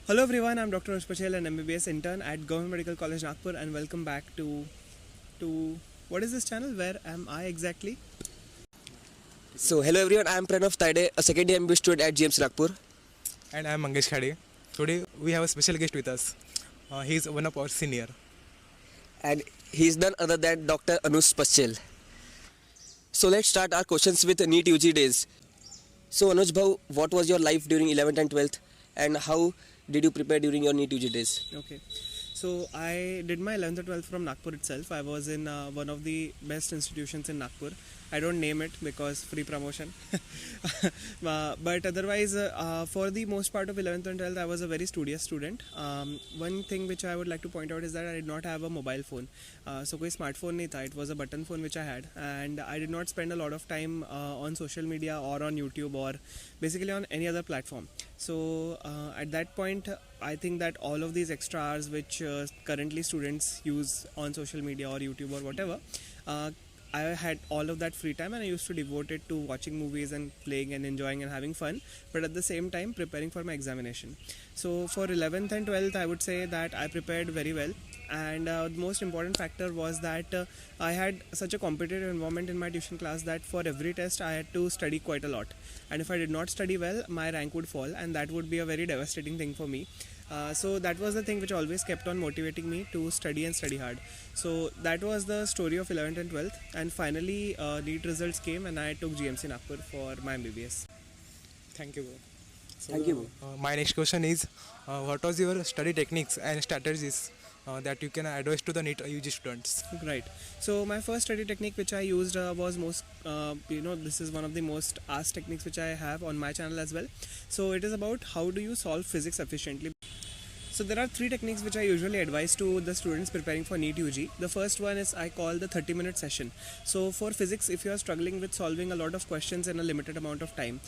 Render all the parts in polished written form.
Hello everyone, I'm Dr. Anuj Pachhel, an MBBS intern at Government Medical College Nagpur, and welcome back to what is this channel? Where am I exactly? So, hello everyone, I am Pranav Tayade, a second year MBBS student at GMC Nagpur. And I am Mangesh Khade. Today we have a special guest with us. He is one of our senior. And he is none other than Dr. Anuj Pachhel. So, let's start our questions with NEET UG days. So, Anuj bhau, what was your life during 11th and 12th, and how did you prepare during your NEET UG days? Okay, so I did my 11th and 12th from Nagpur itself. I was in one of the best institutions in Nagpur. I don't name it because free promotion. But otherwise, for the most part of 11th and 12th, I was a very studious student. One thing which I would like to point out is that I did not have a mobile phone. So कोई smartphone नहीं था. It was a button phone which I had, and I did not spend a lot of time on social media or on YouTube or basically on any other platform. So at that point, I think that all of these extra hours which currently students use on social media or YouTube or whatever, I had all of that free time, and I used to devote it to watching movies and playing and enjoying and having fun, but at the same time preparing for my examination. So for 11th and 12th, I would say that I prepared very well, and the most important factor was that I had such a competitive environment in my tuition class that for every test I had to study quite a lot, and if I did not study well, my rank would fall, and that would be a very devastating thing for me. So that was the thing which always kept on motivating me to study and study hard. So that was the story of 11th and 12th, and finally NEET results came and I took GMC Nagpur for my MBBS. Thank you, bro. So, Thank you. My next question is, what was your study techniques and strategies that you can advise to the NEET UG students? Right. So my first study technique which I used was this is one of the most asked techniques which I have on my channel as well. So it is about how do you solve physics efficiently. So there are three techniques which I usually advise to the students preparing for NEET UG. The first one is I call the 30-minute session. So for physics, if you are struggling with solving a lot of questions in a limited amount of time,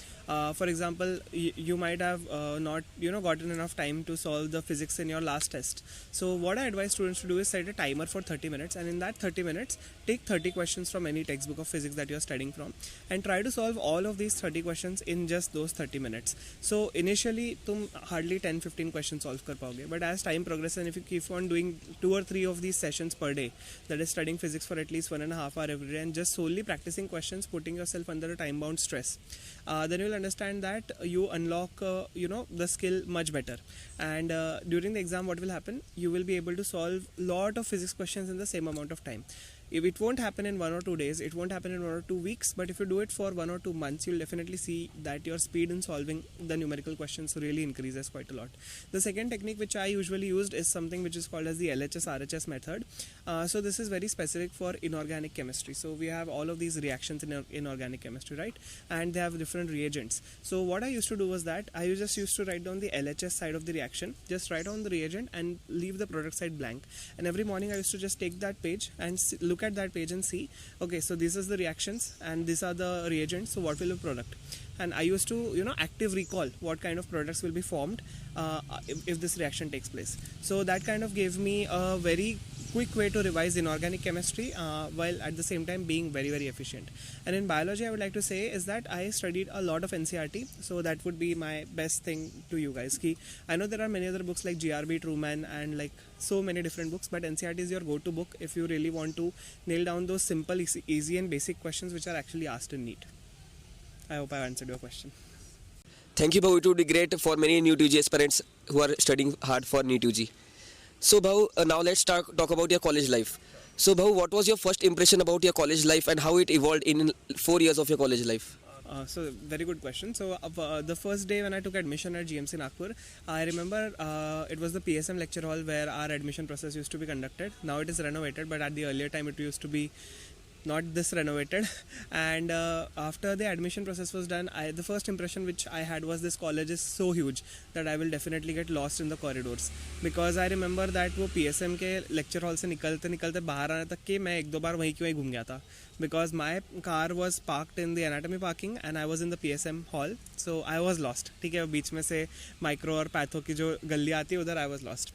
for example, you might have not gotten enough time to solve the physics in your last test. So what I advise students to do is set a timer for 30 minutes, and in that 30 minutes, take 30 questions from any textbook of physics that you are studying from, and try to solve all of these 30 questions in just those 30 minutes. So initially, तुम hardly 10-15 questions solve कर पाओगे. But as time progresses, and if you keep on doing 2 or 3 of these sessions per day, that is studying physics for at least 1.5 hours every day and just solely practicing questions, putting yourself under a time bound stress, then you will understand that you unlock the skill much better. And during the exam, what will happen? You will be able to solve lot of physics questions in the same amount of time. If it won't happen in 1 or 2 days, it won't happen in 1 or 2 weeks, but if you do it for 1 or 2 months, you'll definitely see that your speed in solving the numerical questions really increases quite a lot. The second technique which I usually used is something which is called as the LHS-RHS method. So this is very specific for inorganic chemistry. So we have all of these reactions in inorganic chemistry, right? And they have different reagents. So what I used to do was that I just used to write down the LHS side of the reaction, just write down the reagent and leave the product side blank. And every morning I used to just take that page and look at that page and see, okay, so this is the reactions and these are the reagents, so what will be the product? And I used to active recall what kind of products will be formed if this reaction takes place. So that kind of gave me a very quick way to revise inorganic chemistry while at the same time being very, very efficient. And in biology, I would like to say is that I studied a lot of NCERT, so that would be my best thing to you guys. I know there are many other books like GRB, Truman, and like so many different books, but NCERT is your go-to book if you really want to nail down those simple, easy and basic questions which are actually asked in NEET. I hope I answered your question. Thank you, bhau. It would be great for many NEET UG aspirants who are studying hard for NEET UG. So, bhau, now let's talk about your college life. So, bhau, what was your first impression about your college life and how it evolved in 4 years of your college life? So very good question. So the first day when I took admission at GMC Nagpur, I remember it was the PSM lecture hall where our admission process used to be conducted. Now it is renovated, but at the earlier time it used to be not this renovated. And after the admission process was done, the first impression which I had was this college is so huge that I will definitely get lost in the corridors, because I remember that वो PSM के lecture hall से निकलते निकलते बाहर आने तक के मैं 1-2 बार वहीं की वहीं घूम गया था. because my car was parked in the anatomy parking and I was in the PSM hall, so I was lost. ठीक है, बीच में से माइक्रो और पैथो की जो गली आती है उधर I was lost.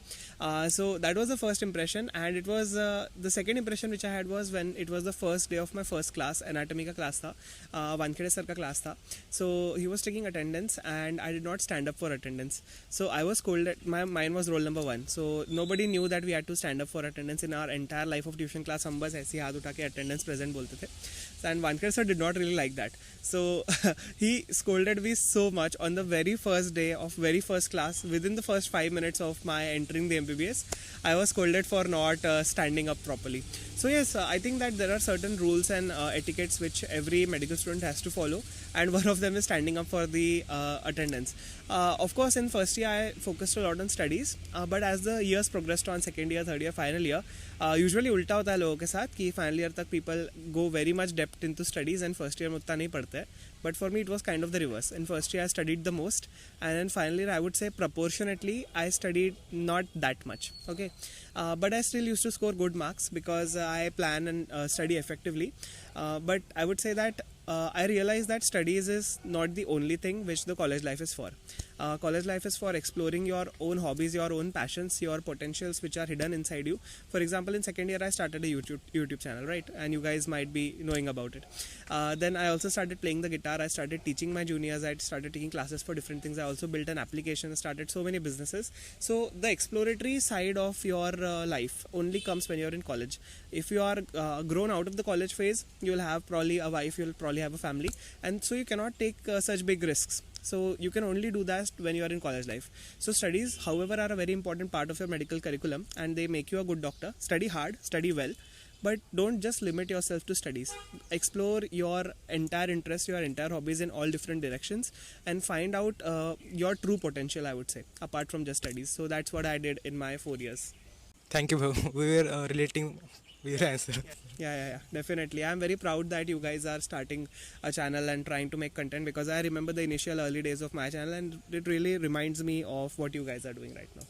So that was the first impression, and it was the second impression which I had was when it was the first day of my first class. Anatomy का class था, Wankhede sir का class था. So he was taking attendance and I did not stand up for attendance. So I was scolded. Mine was roll number 1. So nobody knew that we had to stand up for attendance in our entire life of tuition class. हम बस ऐसे हाथ उठा के attendance present बोलते थे. And Wankhede sir did not really like that. So he scolded me so much on the very first day of very first class. Within the first 5 minutes of my entering the MBBS, I was scolded for not standing up properly. So yes, I think that there are certain rules and etiquettes which every medical student has to follow, and one of them is standing up for the attendance. Of course, in first year I focused a lot on studies, but as the years progressed on second year, third year, final year, usually उल्टा होता है लोगों के साथ कि final year तक people go very much depth into studies and first year में उतना नहीं पढ़ते हैं. But for me it was kind of the reverse. In first year I studied the most, and then final year I would say proportionately I studied not that much. Okay, but I still used to score good marks because I plan and study effectively. But I would say that I realized that studies is not the only thing which the college life is for. College life is for exploring your own hobbies, your own passions, your potentials which are hidden inside you. For example, in second year I started a YouTube channel, right? And you guys might be knowing about it. Then I also started playing the guitar. I started teaching my juniors. I started taking classes for different things. I also built an application, started so many businesses. So the exploratory side of your life only comes when you're in college. If you are grown out of the college phase, you'll have probably a wife, you'll probably have a family, and so you cannot take such big risks. So you can only do that when you are in college life. So studies, however, are a very important part of your medical curriculum, and they make you a good doctor. Study hard, study well, but don't just limit yourself to studies. Explore your entire interests, your entire hobbies in all different directions, and find out your true potential, I would say, apart from just studies. So that's what I did in my 4 years. Thank you, bhau. We were relating with your answer. Yeah, definitely. I'm very proud that you guys are starting a channel and trying to make content, because I remember the initial early days of my channel and it really reminds me of what you guys are doing right now.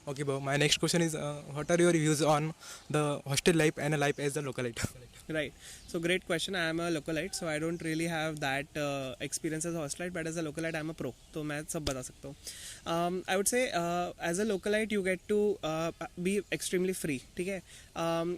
Okay, bhau. My next question is, what are your views on the hostel life and life as a localite? Right. So great question. I am a localite, so I don't really have that experience as a hostelite, but as a localite I am a pro. तो मैं सब बता सकता हूँ. I would say as a localite you get to be extremely free. ठीक है?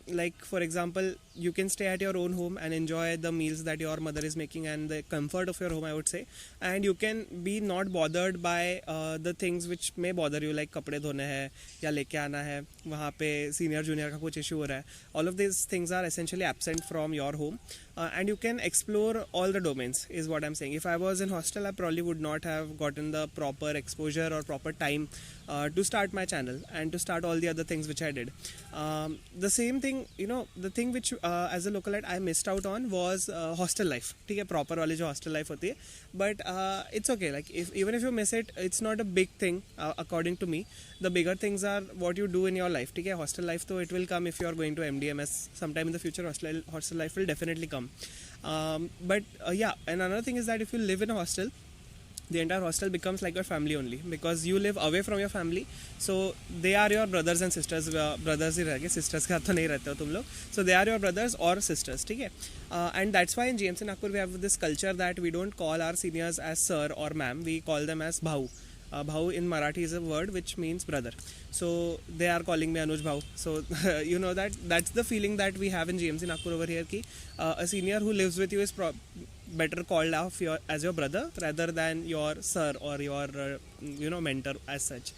Like for example, you can stay at your own home and enjoy the meals that your mother is making and the comfort of your home, I would say. And you can be not bothered by the things which may bother you, like कपड़े धोने हैं या लेके आना है, वहाँ पे senior junior का कुछ issue हो रहा है. All of these things are essentially absent from your home, and you can explore all the domains is what I'm saying. If I was in hostel, I probably would not have gotten the proper exposure or proper time to start my channel and to start all the other things which I did. The same thing, the thing which as a localite I missed out on was hostel life. ठीक है, proper वाली जो hostel life होती है. But it's okay. Like even if you miss it, it's not a big thing according to me. The bigger things are what you do in your life. ठीक है, hostel life तो it will come if you are going to MDMS sometime in the future. Hostel life will definitely come. But yeah, and another thing is that if you live in a hostel, the entire hostel becomes like your family only, because you live away from your family. So they are your brothers and sisters. Brothers ही रहेंगे, sisters का तो नहीं रहते हो तुम लोग. So they are your brothers or sisters. ठीक है? And that's why in GMC Nagpur we have this culture that we don't call our seniors as sir or ma'am. We call them as bhau. Bhau in Marathi is a word which means brother. So they are calling me Anuj bhau. So you know that's the feeling that we have in GMC Nagpur over here. Ki a senior who lives with you is better called off as your brother rather than your sir or your mentor as such.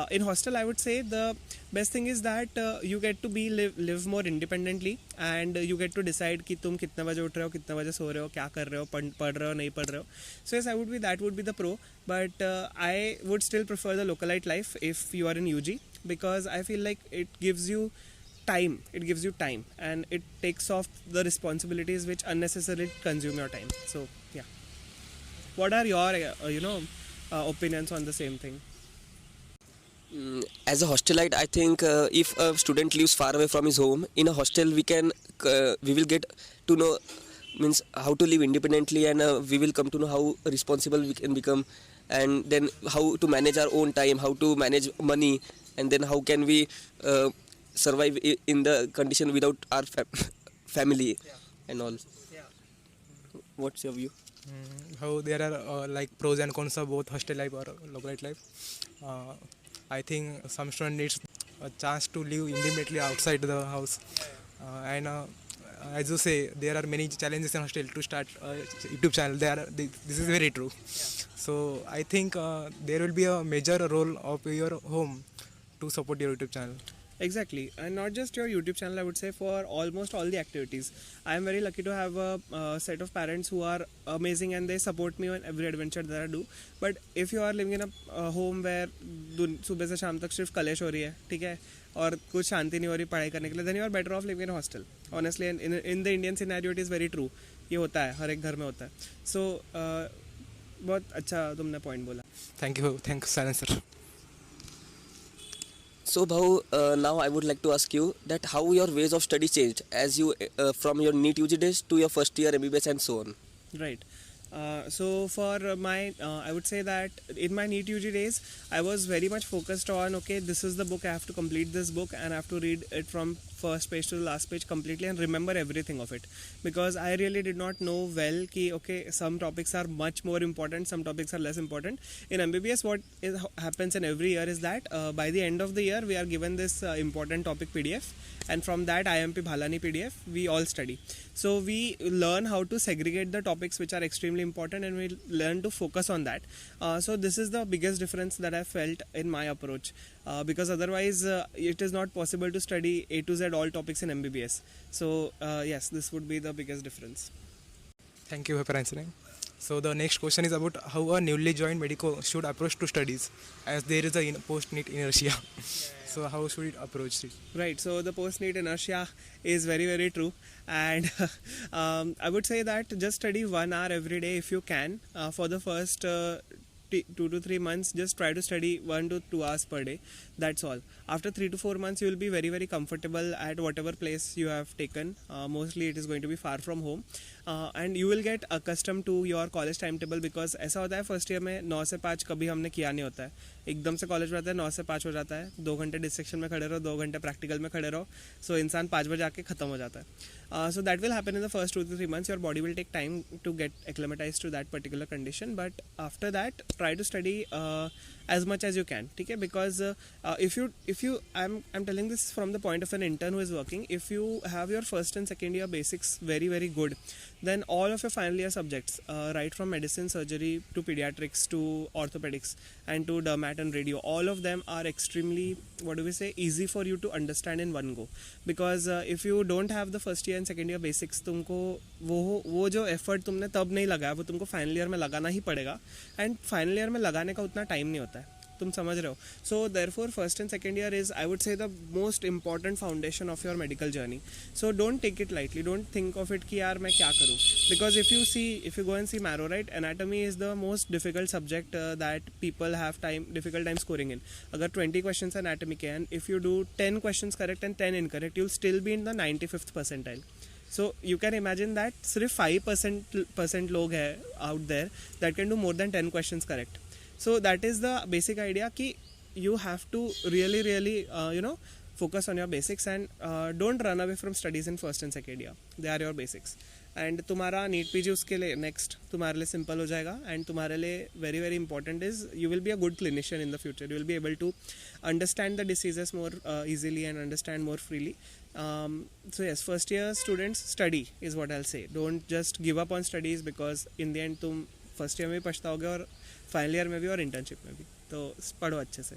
In hostel I would say the best thing is that you get to live more independently, and you get to decide कि तुम कितने बजे उठ रहे हो, कितने बजे सो रहे हो, क्या कर रहे हो, पढ़ रहे हो, नहीं पढ़ रहे हो. So yes, that would be the pro, but I would still prefer the localite life if you are in UG, because I feel like it gives you time, and it takes off the responsibilities which unnecessarily consume your time. So yeah, what are your opinions on the same thing? As a hostelite, I think if a student lives far away from his home, in a hostel we will get to know means how to live independently, and we will come to know how responsible we can become, and then how to manage our own time, how to manage money, and then how can we survive in the condition without our family Yeah. and all. Yeah. What's your view? How there are like pros and cons of both hostel life or localite life. Uh, I think some student needs a chance to live independently outside the house, and as you say, there are many challenges in hostel to start a YouTube channel. This is very true. So I think there will be a major role of your home to support your YouTube channel. Exactly, and not just your YouTube channel, I would say for almost all the activities. I am very lucky to have a set of parents who are amazing and they support me on every adventure that I do. But if you are living in a home where सुबह से शाम तक सिर्फ कलेश हो रही है, ठीक है, और कुछ शांति नहीं हो रही पढ़ाई करने के लिए, then you are better off living in a hostel. Honestly, and in the Indian scenario, it is very true. ये होता है, हर एक घर में होता है. So बहुत अच्छा तुमने point बोला. Thanks, sir. So Bhau, now I would like to ask you that how your ways of study changed as you from your NEET UG days to your first year MBBS and so on. Right. So for my, I would say that in my NEET UG days, I was very much focused on, okay, this is the book, I have to complete this book and I have to read it from first page to the last page completely and remember everything of it. Because I really did not know well ki, okay, some topics are much more important, some topics are less important. In MBBS, what happens in every year is that by the end of the year, we are given this important topic PDF. And from that IMP Bhalani PDF, we all study. So we learn how to segregate the topics which are extremely important and we learn to focus on that. So this is the biggest difference that I felt in my approach. Because otherwise it is not possible to study A to Z all topics in MBBS. So yes, this would be the biggest difference. Thank you for answering. So the next question is about how a newly joined medico should approach to studies, as there is a post-NEET inertia. So how should it approach it? Right, so the post-NEET inertia is very, very true. And I would say that just study 1 hour every day if you can. For the first 2 to 3 months, just try to study 1 to 2 hours per day. That's all. After 3 to 4 months, you will be very, very comfortable at whatever place you have taken. Mostly it is going to be far from home. And you will get accustomed to your college timetable because ऐसा होता है first year में 9 से 5 कभी हमने किया नहीं होता है. एकदम से कॉलेज में आता है 9 से 5 हो जाता है, 2 घंटे डिस्ट्रक्शन में खड़े रहो, 2 घंटे प्रैक्टिकल में खड़े रहो, सो इंसान 5 बजे आके ख़त्म हो जाता है. So that will happen in the first 2 to 3 months. Your body will take time to get acclimatized to that particular condition, but after that try to study as much as you can, okay? Because if you I'm telling this from the point of an intern who is working. If you have your first and second year basics very, very good, then all of your final year subjects, right from medicine, surgery to pediatrics to orthopedics and to dermat and radio, all of them are extremely, easy for you to understand in one go. Because if you don't have the first year and second year basics, तुमको वो जो effort तुमने तब नहीं लगाया वो तुमको final year में लगाना ही पड़ेगा. एंड फाइनल ईयर में लगाने का उतना टाइम नहीं होता है, तुम समझ रहे हो. So therefore first and second year is, I would say, the most important foundation of your medical journey. So don't take it lightly, don't think of it कि यार मैं क्या करूँ. Because if you go and see Marrow, right, anatomy is the most difficult subject that people have difficult time scoring in. अगर 20 question anatomy के and if you do 10 question correct and 10 incorrect, you'll still be in the 95th percentile. So you can imagine that सिर्फ 5% लोग हैं out there that can do more than 10 questions correct. So that is the basic idea कि you have to really focus on your basics and don't run away from studies in first and second year. They are your basics. And तुम्हारा NEET PG उसके लिए next तुम्हारे लिए simple हो जाएगा. And तुम्हारे लिए very very important is you will be a good clinician in the future. You will be able to understand the diseases more easily and understand more freely. So yes, first year students, study is what I'll say. Don't just give up on studies because in the end तुम first year में भी पछताओगे और final year में भी और internship में भी. तो पढ़ो अच्छे से.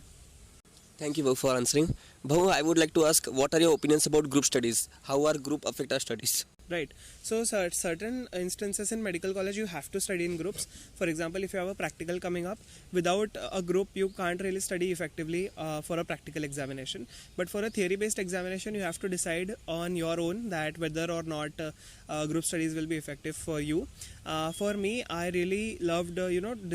Thank you, Bhau, for answering. Bhau, I would like to ask, what are your opinions about group studies? How are group affect our studies? Right. So certain instances in medical college you have to study in groups. For example, if you have a practical coming up, without a group you can't really study effectively for a practical examination. But for a theory-based examination, you have to decide on your own that whether or not group studies will be effective for you. For me, I really loved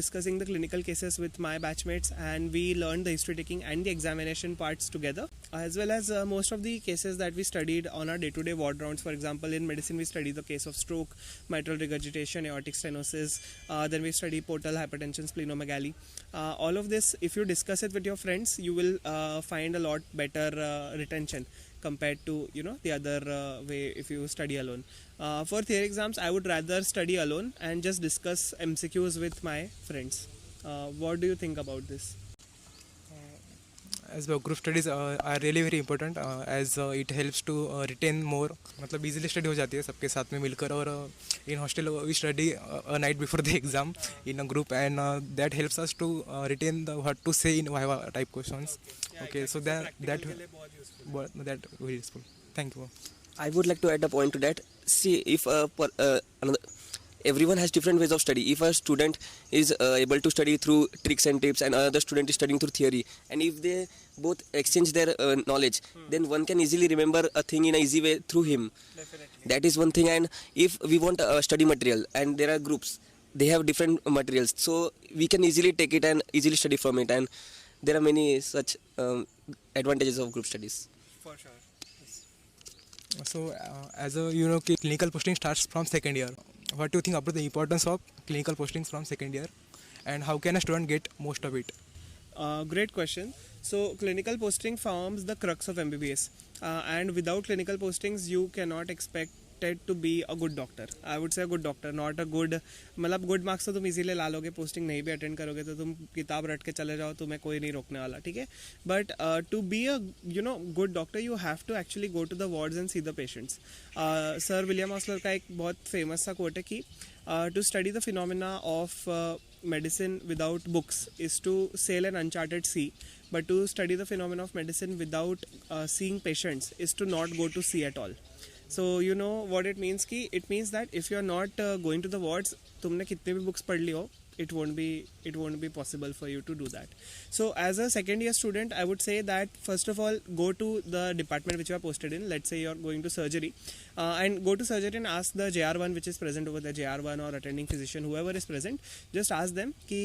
discussing the clinical cases with my batchmates, and we learned the history taking and the examination parts together, as well as most of the cases that we studied on our day-to-day ward rounds. For example, in medicine medicine we study the case of stroke, mitral regurgitation, aortic stenosis, then we study portal hypertension, splenomegaly. All of this, if you discuss it with your friends, you will find a lot better retention compared to the other way if you study alone. For theory exams, I would rather study alone and just discuss MCQs with my friends. What do you think about this? As well, group studies are really very important as it helps to retain more. मतलब easily study हो जाती है सबके साथ में मिलकर. और in hostel we study a night before the exam in a group, and that helps us to retain the what to say in viva type questions. Okay, so that very useful. Thank you. I would like to add a point to that. See, if everyone has different ways of study. If a student is able to study through tricks and tips, and another student is studying through theory, and if they both exchange their knowledge, then one can easily remember a thing in an easy way through him. Definitely. That is one thing. And if we want study material, and there are groups, they have different materials, so we can easily take it and easily study from it. And there are many such advantages of group studies. For sure. So as a clinical posting starts from second year. What do you think about the importance of clinical postings from second year, and how can a student get most of it? Great question. So clinical posting forms the crux of MBBS, and without clinical postings you cannot expect to be a good doctor. I would say a good doctor, not a good, मतलब good marks तो तुम easily ला लोगे, posting नहीं भी attend करोगे तो तुम किताब रट के चले जाओ, तुम्हें कोई नहीं रोकने वाला, ठीक है. But to be a good doctor, you have to actually go to the wards and see the patients. Sir William Osler का एक बहुत famous सा quote है कि to study the phenomena of medicine without books is to sail an uncharted sea, but to study the phenomena of medicine without seeing patients is to not go to sea at all. So you know what it means ki it means that if you are not going to the wards, तुमने कितने भी books पढ़ ली हो, it won't be possible for you to do that. So as a second year student, I would say that first of all, go to the department which you are posted in. Let's say you are going to surgery, and go to surgery and ask the JR1 which is present over there, JR1 or attending physician, whoever is present, just ask them कि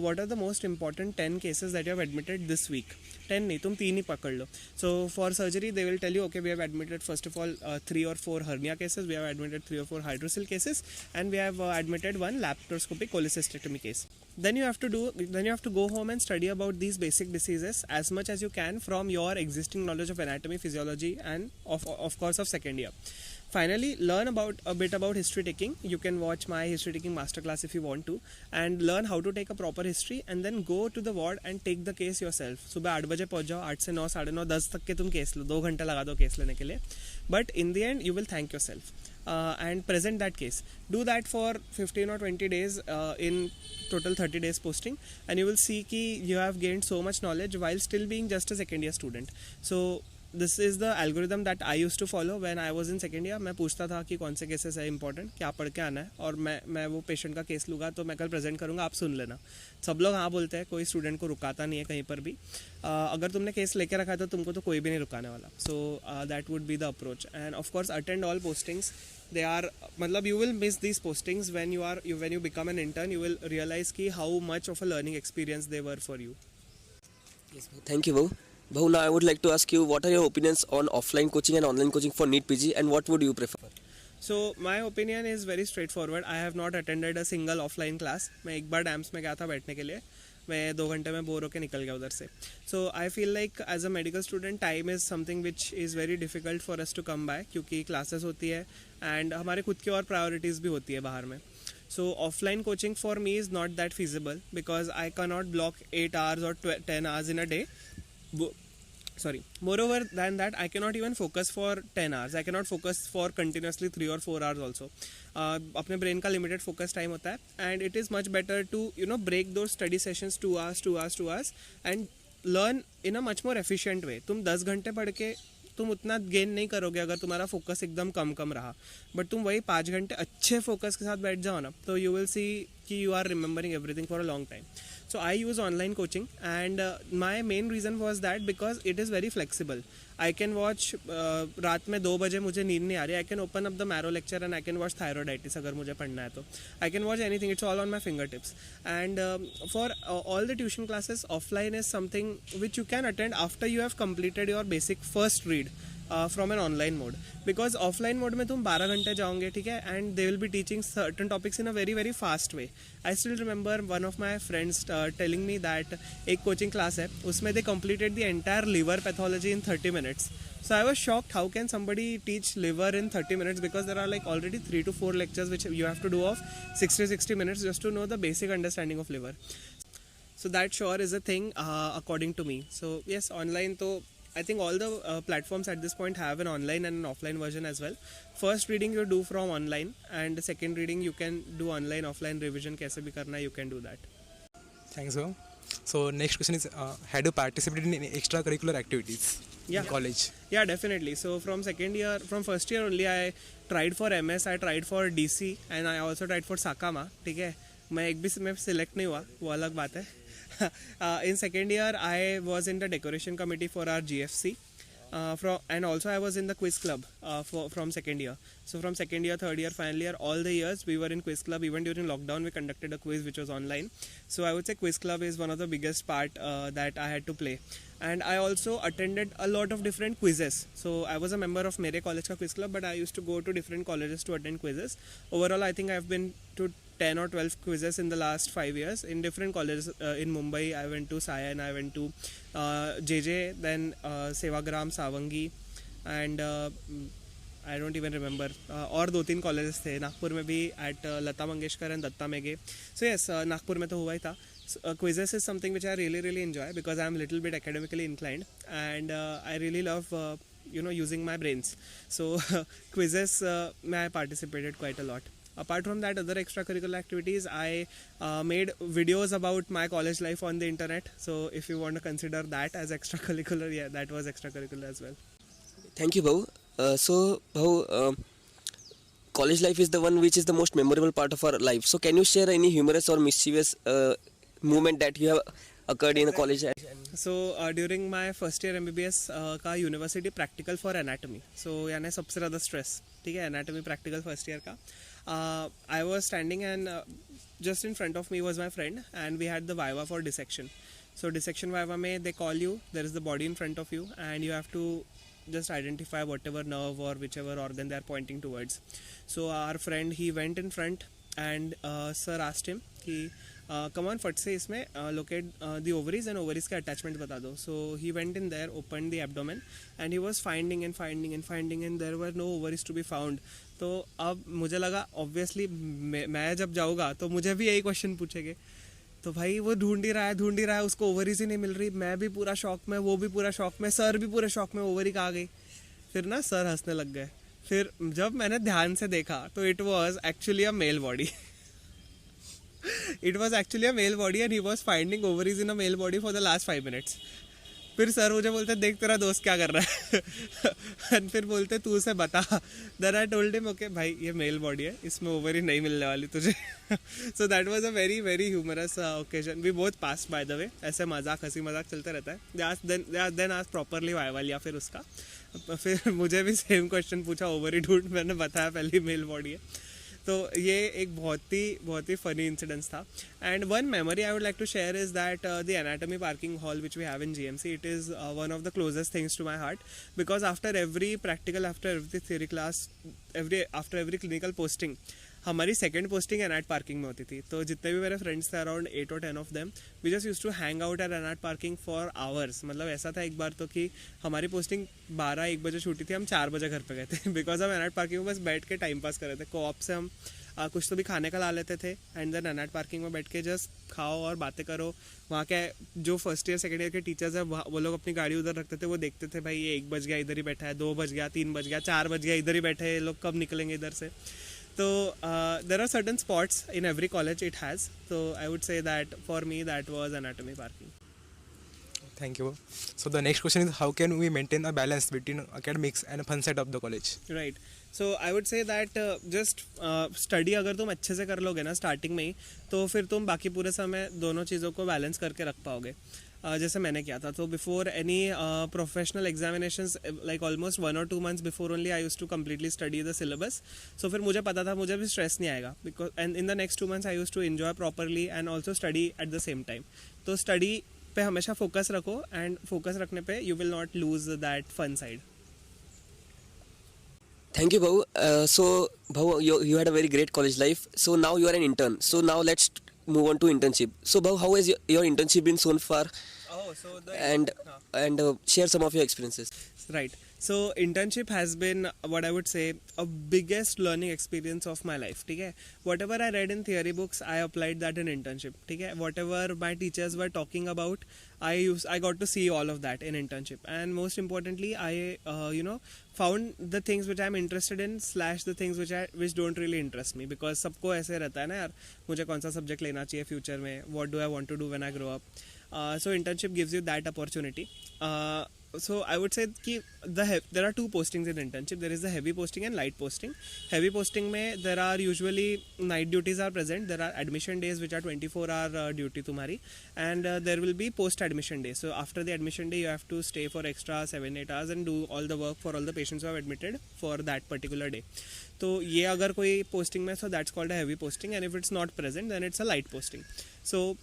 what are the most important 10 cases that you have admitted this week. 10 नहीं, तुम 3 ही पकड़ लो. So for surgery they will tell you, okay, we have admitted first of all 3 or 4 hernia cases, we have admitted 3 or 4 hydrocele cases, and we have admitted 1 laparoscopic cholecystectomy case. Then you have to go home and study about these basic diseases as much as you can from your existing knowledge of anatomy, physiology, and of course of second year. Finally, learn a bit about history taking. You can watch my history taking masterclass if you want to, and learn how to take a proper history, and then go to the ward and take the case yourself. सुबह 8 बजे पहुंच जाओ, 8 से 9, 9:30, 10 तक के तुम case लो, 2 घंटे लगा दो केस लेने के लिए. But in the end, you will thank yourself and present that case. Do that for 15 or 20 days in total 30 days posting, and you will see कि you have gained so much knowledge while still being just a second year student. So this is the algorithm that I used to follow when I was in second year. मैं पूछता था कि कौन से cases है important, क्या पढ़ के आना है, और मैं वो पेशेंट का केस लूँगा तो मैं कल प्रेजेंट करूँगा, आप सुन लेना. सब लोग हाँ बोलते हैं, कोई स्टूडेंट को रुकाता नहीं है कहीं पर भी. अगर तुमने केस लेके रखा है तो तुमको तो कोई भी नहीं रुकाने वाला. So that would be the approach. End of course attend all postings. They are, मतलब you will miss these postings when you become an intern. You will realize कि how much of a learning experience they were for you. Yes, thank you, Bhau. Bhau, now I would like to ask you, what are your opinions on offline coaching and online coaching for NEET PG, and what would you prefer? So my opinion is very straightforward. I have not attended a single offline class. मैं एक बार AIIMS में गया था बैठने के लिए, मैं 2 घंटे में बोर होकर निकल गया उधर से. So I feel like as a medical student, time is something which is very difficult for us to come by, क्योंकि classes होती है and हमारे खुद की और priorities भी होती है बाहर में. So offline coaching for me is not that feasible because I cannot block 8 hours or 10 hours in a day. Moreover than that, I cannot even focus for 10 hours. I cannot focus for continuously 3 or 4 hours also. अपने brain का limited focus time होता है, and it is much better to break those study sessions 2 hours and learn in a much more efficient way. तुम 10 घंटे पढ़ के तुम उतना गेन नहीं करोगे अगर तुम्हारा फोकस एकदम कम रहा, बट तुम वही 5 घंटे अच्छे फोकस के साथ बैठ जाओ ना, तो यू विल सी कि you are remembering everything for a long time. So I use online coaching, and my main reason was that because it is very flexible. I can watch रात में 2 बजे मुझे नींद नहीं आ रही, I can open up the marrow lecture and I can watch thyroiditis अगर मुझे पढ़ना है तो. I can watch anything, it's all on my fingertips. And for all the tuition classes, offline is something which you can attend after you have completed your basic first read. From an online mode. Because offline mode में तुम 12 घंटे जाओगे, ठीक है, and they will be teaching certain topics in a very very fast way. I still remember one of my friends telling me that एक coaching class है, उसमें दे completed the entire liver pathology in 30 minutes. So I was shocked, how can somebody teach liver in 30 minutes, because there are like already 3 to 4 lectures which you have to do of 60 minutes just to know the basic understanding of liver. So that sure is a thing according to me. So yes, online, so I think all the platforms at this point have an online and an offline version as well. First reading you do from online, and second reading you can do online offline revision kaise bhi karna, you can do that. Thanks, bro. So next question is, had you participated in extracurricular activities in college? Yeah, definitely. So from first year only I tried for MS, I tried for DC, and I also tried for Sakama. ठीक है, मैं एक भी में select नहीं हुआ, वो अलग बात है. In second year I was in the decoration committee for our GFC. And also I was in the quiz club from second year. So from second year, third year, final year, all the years we were in quiz club. Even during lockdown we conducted a quiz which was online. So I would say quiz club is one of the biggest part that I had to play. And I also attended a lot of different quizzes. So I was a member of mere college ka quiz club, but I used to go to different colleges to attend quizzes. Overall I think I've been to 10 or 12 quizzes in the last 5 years in different colleges. In Mumbai I went to Sion, I went to JJ, then Sevagram, Savangi, and I don't even remember. और 2-3 colleges थे नागपुर में भी, at Lata Mangeshkar and Datta Meghe. So yes, Nagpur में तो हुआ ही था. Quizzes is something which I really enjoy because I am little bit academically inclined, and I really love using my brains. So quizzes I participated quite a lot. Apart from that, other extracurricular activities, I made videos about my college life on the internet. So if you want to consider that as extracurricular, yeah, that was extracurricular as well. Thank you, Bhau. So, Bhau, college life is the one which is the most memorable part of our life. So, can you share any humorous or mischievous moment that you have occurred in a college? So during my first year MBBS का university practical for anatomy. So यानी सबसे ज़्यादा stress, ठीक है, anatomy practical first year का. I was standing and just in front of me was my friend, and we had the viva for dissection. So dissection viva में they call you, there is the body in front of you, and you have to just identify whatever nerve or whichever organ they are pointing towards. So our friend, he went in front, and sir asked him कि come on, फट से इसमें locate the ovaries and ovaries के attachment बता दो. So he went in there, opened the abdomen, and he was finding, and there were no ovaries to be found. तो अब मुझे लगा obviously मैं जब जाऊँगा तो मुझे भी यही क्वेश्चन पूछेंगे. तो भाई वो ढूंढ ही रहा है, उसको ओवरीज ही नहीं मिल रही. मैं भी पूरा शॉक में, वो भी पूरा शॉक में, सर भी पूरे शॉक में, ओवरी कहाँ गई. फिर ना सर हंसने लग गए. फिर जब मैंने ध्यान से देखा तो it was actually a male body. It was actually a male body, and he was finding ovaries in a male body for the last 5 minutes. फिर सर मुझे बोलते देख तेरा दोस्त क्या कर रहा है. And फिर बोलते तू उसे बता. Then I told him, okay भाई ये मेल बॉडी है, इसमें ओवरी नहीं मिलने वाली तुझे. So that was a very very humorous occasion. We both passed, by the way. ऐसे मजाक, हंसी मजाक चलते रहता है. Then asked properly वाइवा लिया फिर उसका. फिर मुझे भी सेम क्वेश्चन पूछा, ओवरी ढूंढ, मैंने बताया पहली मेल बॉडी है. तो ये एक बहुत ही फनी इंसिडेंस था. And one memory I would like to share is that the anatomy parking hall which we have in GMC, it is one of the closest things to my heart, because after every practical, after every theory class, after every clinical posting, हमारी second posting anat parking में होती थी. तो जितने भी मेरे friends थे, around 8 or 10 of them, we just use to hang out at anat parking for hours. मतलब ऐसा था एक बार तो कि हमारी पोस्टिंग 12-1 बजे छूटी थी, हम 4 बजे घर पे गए थे. बिकॉज हम एनाट पार्किंग में बस बैठ के टाइम पास कर रहे थे. कोऑप से हम कुछ तो भी खाने का ला लेते थे, एंड देन एनाट पार्किंग में बैठ के जस्ट खाओ और बातें करो. वहाँ के जो फर्स्ट ईयर सेकेंड ईयर के टीचर्स हैं, वो लोग अपनी गाड़ी उधर रखते थे, वो देखते थे भाई ये 1 बज गया इधर ही बैठा है, 2 बज गया, 3 बज गया, 4 बज गया इधर ही बैठे हैं, लोग कब निकलेंगे इधर से. So there are certain spots in every college it has. So I would say that for me that was anatomy parking. Thank you. So the next question is, how can we maintain a balance between academics and fun side of the college? Right. So I would say that just study अगर तुम अच्छे से कर लोगे ना starting में ही, तो फिर तुम बाकी पूरे समय दोनों चीज़ों को बैलेंस करके रख पाओगे. जैसे मैंने किया था. तो before any professional examinations, like almost 1 or 2 months before only I use to completely study the syllabus. So फिर मुझे पता था मुझे भी स्ट्रेस नहीं आएगा, because and in the next 2 months I use to enjoy properly and also study at the same time. तो study पे हमेशा फोकस रखो, एंड फोकस रखने पे you will not lose that fun side. Thank you, Bhau. Bhau, you had a very great college life. So now you are an intern. So now let's move on to internship. So Bhau, how has your internship been so far? Oh, so the And share some of your experiences. Right. So internship has been what I would say a biggest learning experience of my life. Okay. Whatever I read in theory books, I applied that in internship. Okay. Whatever my teachers were talking about, I got to see all of that in internship. And most importantly, I found the things which I'm interested in / the things which don't really interest me, because सबको ऐसे रहता है ना यार, मुझे कौन सा subject लेना चाहिए future में, what do I want to do when I grow up. So internship gives you that opportunity. So I would say कि there are two postings in internship. There is the heavy posting and light posting. Heavy posting में there are usually night duties are present. There are admission days which are 24-hour duty तुम्हारी, and there will be post admission day. So after the admission day you have to stay for extra 7-8 hours and do all the work for all the patients who have admitted for that particular day. तो ये अगर कोई posting में, so that's called a heavy posting, and if it's not present then it's a light posting. So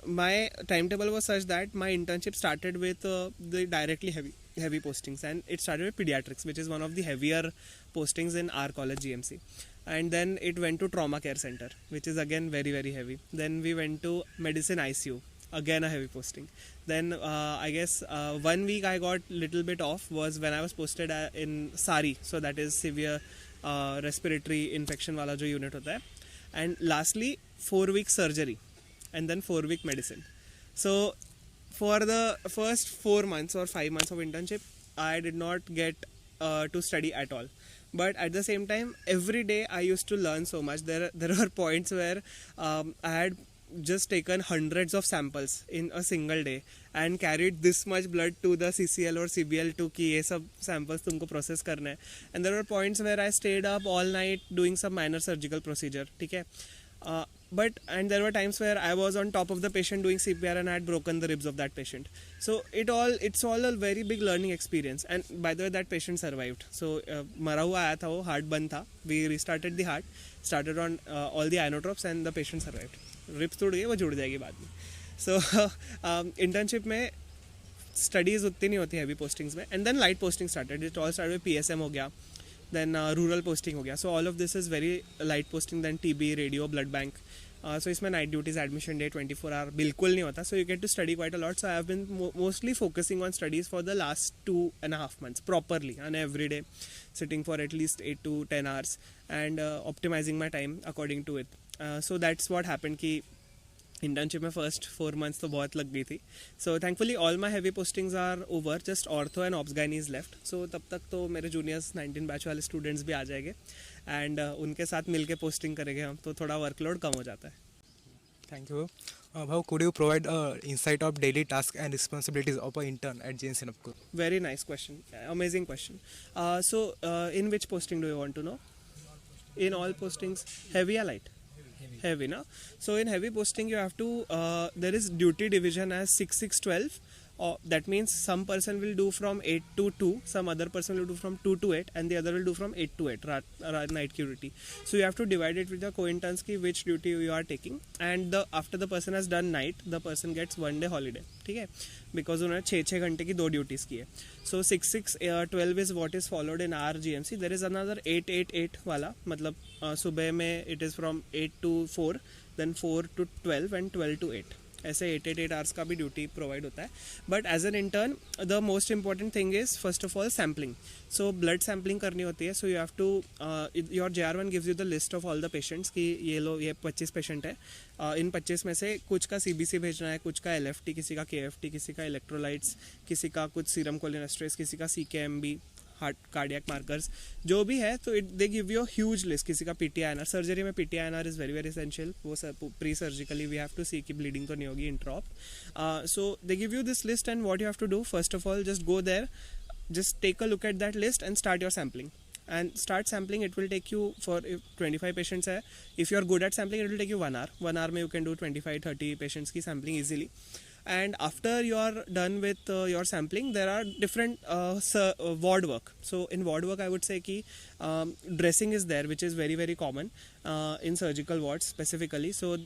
my timetable was such that my internship started with the directly heavy postings, and it started with pediatrics, which is one of the heavier postings in our college GMC, and then it went to trauma care center, which is again very very heavy. Then we went to medicine ICU, again a heavy posting. Then I guess 1 week I got little bit off was when I was posted in SARI, so that is severe respiratory infection wala jo unit hota hai. And lastly 4 weeks surgery, and then 4 week medicine. So for the first 4 months or 5 months of internship, I did not get to study at all. But at the same time, every day I used to learn so much. There were points where I had just taken hundreds of samples in a single day and carried this much blood to the CCL or CBL to कि ये सब samples तुमको process करना है. And there were points where I stayed up all night doing some minor surgical procedure. ठीक है. And there were times where I was on top of the patient doing CPR and I had broken the ribs of that patient. So it's all a very big learning experience. And by the way, that patient survived. So मरा हुआ आया था वो, heart बंद था. We restarted the heart, started on all the inotropes, and the patient survived. Ribs टूट गई, वो जुड़ जाएगी बाद में. So internship में studies उतनी नहीं होती heavy postings में, and then light posting started. It all started with PSM हो गया. Then rural posting हो गया. So all of this is very light posting. Then TB, radio, blood bank. So इसमें night duties, admission day, 24 hour बिल्कुल नहीं होता. So you get to study quite a lot. So I have been mostly focusing on studies for the last 2.5 months properly, and every day sitting for at least 8 to 10 hours and optimizing my time according to it. So that's what happened कि internship में first 4 months तो बहुत लग गई थी. So thankfully all my heavy postings are over. Just ortho and obs gynae is left. So तब तक तो मेरे juniors 19 batch वाले students भी आ जाएंगे, and उनके साथ मिलके posting करेंगे हम, तो थोड़ा workload कम हो जाता है. Thank you. How could you provide insight of daily tasks and responsibilities of an intern at GMC Nagpur? Very nice question. Amazing question. So in which posting do you want to know? In all postings, heavy or light? Heavy, na? So in heavy posting you have to there is duty division as 6-6-12. That means some person will do from 8 to 2, some other person will do from 2 to 8, and the other will do from 8 to 8 night duty. So you have to divide it with the co-interns ki which duty you are taking, and after the person has done night, the person gets 1 day holiday. ठीक है, because उन्होंने 6-6 घंटे की 2 duties की है. So 6-6-12 is what is followed in our GMC. There is another 8-8-8 वाला, मतलब सुबह में it is from 8 to 4, then 4 to 12 and 12 to 8. ऐसे 8-8 hours का भी ड्यूटी प्रोवाइड होता है. But as an intern the most important thing is first of all sampling. So blood sampling करनी होती है. So you have to your JR1 gives you the list of all the patients कि ये 25 patient है. इन 25 में से कुछ का CBC भेजना है, कुछ का LFT, किसी का KFT, किसी का इलेक्ट्रोलाइट्स, किसी का कुछ सीरम कोलिनेस्ट्रेस, किसी का CKMB, हार्ट कार्डियक मार्कर्स, जो भी है. तो they give you huge list. किसी का PTINR, सर्जरी में PTINR is very very essential. वो pre surgically we have to see कि ब्लीडिंग तो नहीं होगी intraop. So they give you this list, and what you have to do, first of all just go there, just take a look at that list and start your sampling. And start sampling. It will take you, for if 25 patients hai, if you are good at sampling, it will take you 1 hour. 1 hour mein you can do 25-30 patients ki sampling easily. And after you are done with your sampling, there are different ward work. So in ward work I would say ki dressing is there, which is very very common in surgical wards specifically. So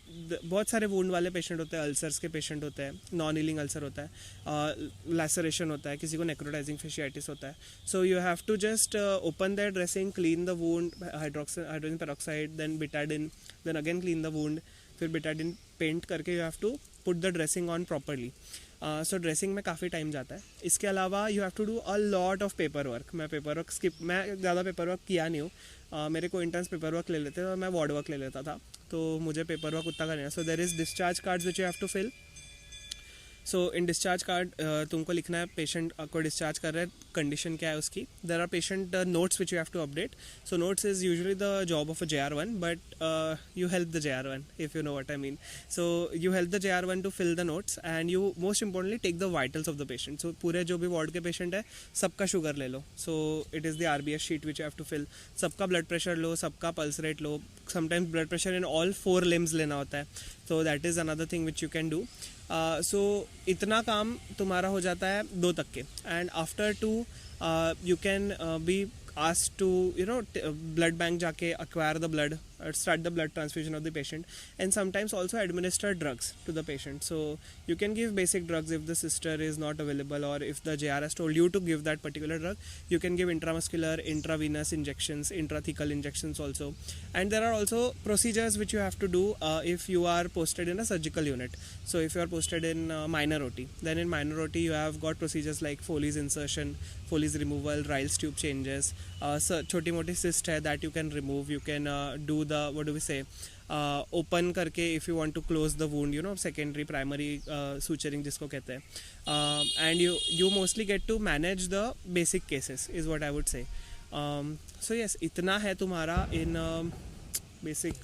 बहुत सारे wound वाले patient होते हैं, ulcers के patient होते हैं, non healing ulcer होता है, laceration होता है, किसी को necrotizing fasciitis होता है. So you have to just open their dressing, clean the wound, hydrogen peroxide, then betadine, then again clean the wound, फिर betadine paint करके you have to put the dressing on properly. So dressing में काफ़ी time जाता है. इसके अलावा you have to do a lot of paper work. मैं ज़्यादा पेपर वर्क किया नहीं हूँ. मेरे को इंटर्न्स पेपर वर्क ले लेते और मैं वार्ड वर्क ले लेता था, तो मुझे पेपर वर्क उतना करना है. So there is discharge cards which you have to fill. So in discharge card तुमको लिखना है पेशेंट को डिस्चार्ज कर रहे हैं, कंडीशन क्या है उसकी. There are patient notes which you have to update. So notes is usually the job of a JR1, but you help the JR1 if you know what I mean. So you help the JR1 to fill the notes, and you most importantly take the vitals of the patient. So पूरे जो भी ward के patient है सबका sugar ले लो. So it is the RBS sheet which you have to fill. सबका blood pressure low, सबका pulse rate low. Sometimes blood pressure in all 4 limbs लेना होता है. So that is another thing which you can do. So इतना काम तुम्हारा हो जाता है 2 तक के. And after 2 you can be asked to blood bank जाके acquire the blood, start the blood transfusion of the patient, and sometimes also administer drugs to the patient. So you can give basic drugs if the sister is not available, or if the JR has told you to give that particular drug, you can give intramuscular, intravenous injections, intrathecal injections also. And there are also procedures which you have to do if you are posted in a surgical unit. So if you are posted in minor OT, then in minor OT you have got procedures like Foley's insertion, Foley's removal, Ryle's tube changes, छोटी मोटी cyst है that you can remove. You can do the, what do we say, open करके if you want to close the wound, secondary primary suturing जिसको कहते हैं. And you mostly get to manage the basic cases is what I would say. So yes, इतना है तुम्हारा in basic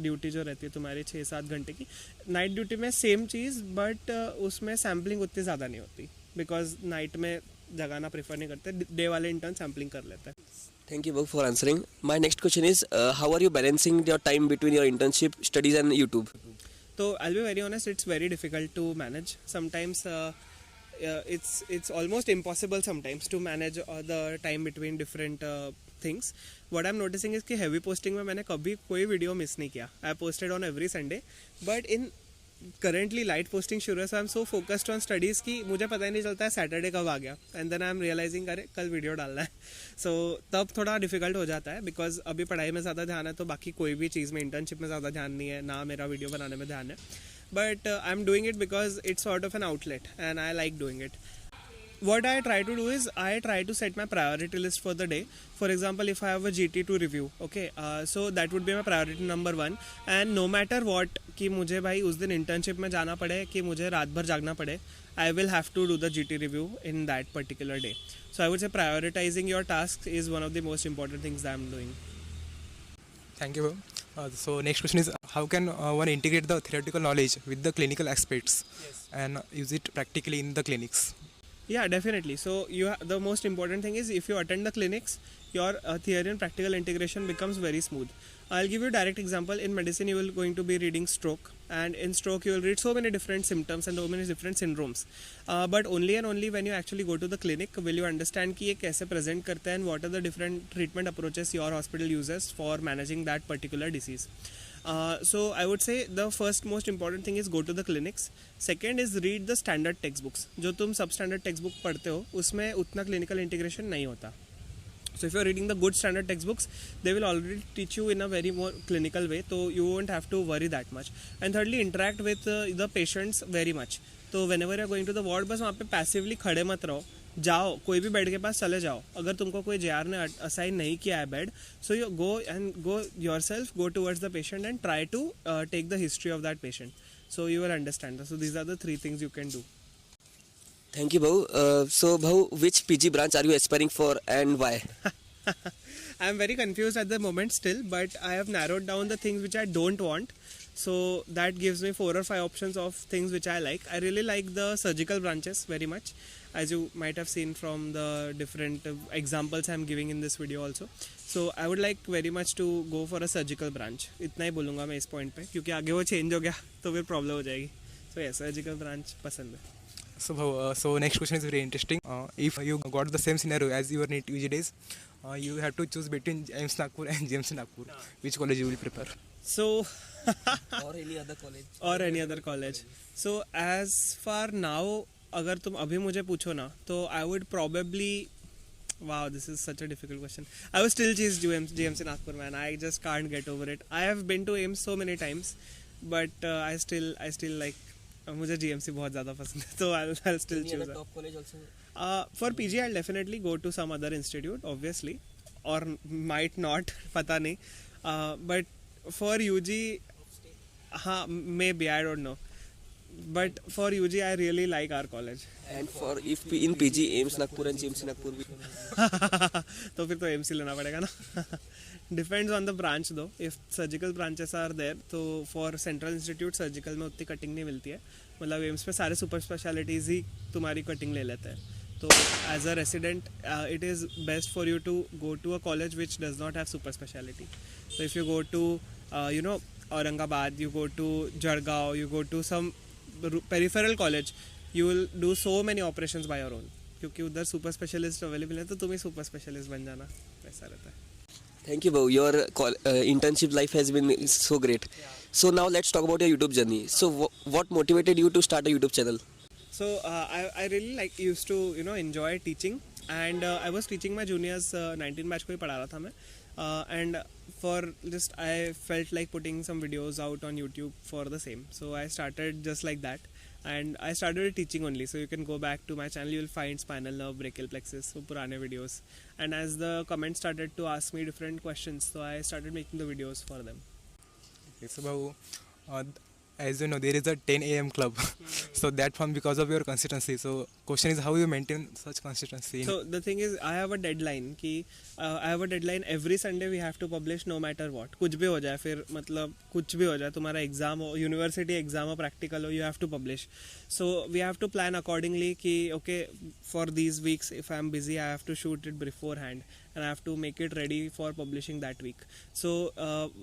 duty जो रहती है तुम्हारी 6-7 घंटे की. नाइट ड्यूटी में सेम चीज़, बट उसमें सैम्पलिंग उतनी ज़्यादा नहीं होती, बिकॉज नाइट में जगाना प्रेफर नहीं करते. डे वाले इंटर्न सैम्पलिंग कर लेते हैं. Thank you both for answering. My next question is, how are you balancing your time between your internship, studies and YouTube? So I'll be very honest, it's very difficult to manage. Sometimes it's almost impossible sometimes to manage the time between different things. What I'm noticing is कि heavy posting में मैंने कभी कोई video miss नहीं किया. I posted on every Sunday, but in currently light posting शुरू है, so I'm so focused on studies कि मुझे पता ही नहीं चलता है सैटरडे कब आ गया, and then I'm realizing अरे कल वीडियो डालना है. So तब थोड़ा डिफिकल्ट हो जाता है, बिकॉज अभी पढ़ाई में ज़्यादा ध्यान है, तो बाकी कोई भी चीज़ में, इंटर्नशिप में ज़्यादा ध्यान नहीं है, ना मेरा वीडियो बनाने में ध्यान है. But I am doing it because it's sort of an outlet and I like doing it. What I try to do is I try to set my priority list for the day. For example, if I have a GT to review, okay, so that would be my priority number 1. And no matter what कि मुझे भाई उस दिन internship में जाना पड़े कि मुझे रात भर जागना पड़े, I will have to do the GT review in that particular day. So I would say prioritizing your tasks is one of the most important things that I'm doing. Thank you. So next question is, how can one integrate the theoretical knowledge with the clinical aspects and use it practically in the clinics? Yeah, definitely. So the most important thing is if you attend the clinics, your theory and practical integration becomes very smooth. I'll give you a direct example. In medicine, you will going to be reading stroke, and in stroke you will read so many different symptoms and so many different syndromes. But only and only when you actually go to the clinic will you understand कि ये कैसे present करते हैं and what are the different treatment approaches your hospital uses for managing that particular disease. So I would say the first most important thing is go to the clinics. Second is read the standard textbooks. जो तुम substandard textbook पढ़ते हो उसमें उतना clinical integration नहीं होता. So if you're reading the good standard textbooks, they will already teach you in a very more clinical way, so you won't have to worry that much. And thirdly, interact with the patients very much. तो whenever you're going to the ward, बस वहाँ पे passively खड़े मत रहो, जाओ, कोई भी बेड के पास चले जाओ. अगर तुमको कोई JR ने असाइन नहीं किया है bed, so you go yourself, go towards the patient and try to take the history of that patient. So you will understand. So these are the 3 things you can do. Thank you, Bhau. So, Bhau, which PG branch are you aspiring for and why? I am very confused at the moment still, but I have narrowed down the things which I don't want. So that gives me 4 or 5 options of things which I like. I really like the surgical branches very much, as you might have seen from the different examples I am giving in this video also. So I would like very much to go for a surgical branch. इतना ही बोलूँगा मैं इस point पे, क्योंकि आगे वो change हो गया तो फिर problem हो जाएगी. So yeah, surgical branch पसंद है. So bhau, so next question is very interesting. If you got the same scenario as your NEET UG days, you have to choose between AIIMS Nagpur and GMC Nagpur. Which college you will prefer? So or any other college. or any other college. So as far now, अगर तुम अभी मुझे पूछो ना, तो I would probably, wow, this is such a difficult question. I would still choose GMC Nagpur, man. I just can't get over it. I have been to AIIMS so many times, but I still like. मुझे GMC बहुत ज़्यादा पसंद है, तो I'll still Any choose other that. top college also? For PG, I'll definitely go to some other institute, obviously, or might not, पता नहीं. But for UG, हाँ, maybe, I don't know. But for UG, I really like our college. And for if in PG AIIMS Nagpur and GMC Nagpur. तो फिर तो AIIMS ही लेना पड़ेगा ना. Depends on the branch though. If surgical branches are there, तो for central institute surgical में उतनी cutting नहीं मिलती है. मतलब AIIMS में सारे super specialties ही तुम्हारी कटिंग ले लेते हैं. तो as a resident, it is best for you to go to a college which does not have super speciality. So if you go to, Aurangabad, you go to Jargaon, you go to some peripheral college, you will do so many operations by your own. क्योंकि उधर super specialist available है, तो तुम ही super specialist बन जाना, ऐसा रहता है. Thank you, Bhau. Your internship life has been so great. So now let's talk about your YouTube journey. So what motivated you to start a YouTube channel? So I really used to enjoy teaching, and I was teaching my juniors 19 batch को ही पढ़ा रहा था मैं, and for just I felt like putting some videos out on YouTube for the same. So I started just like that, and I started teaching only. So you can go back to my channel, you will find spinal nerve, brachial plexus, so पुराने videos. And as the comments started to ask me different questions, so I started making the videos for them. Okay, so bhau, as you know, there is a 10 a.m. club. So that formed because of your consistency. So question is, how you maintain such consistency? So the thing is, I have a deadline कि I have a deadline every Sunday we have to publish no matter what. कुछ भी हो जाए, फिर मतलब कुछ भी हो जाए, तुम्हारा एग्जाम हो, यूनिवर्सिटी एग्जाम हो, प्रैक्टिकल हो, you have to publish. So we have to plan accordingly कि okay, for these weeks if I am busy I have to shoot it beforehand and I have to make it ready for publishing that week. So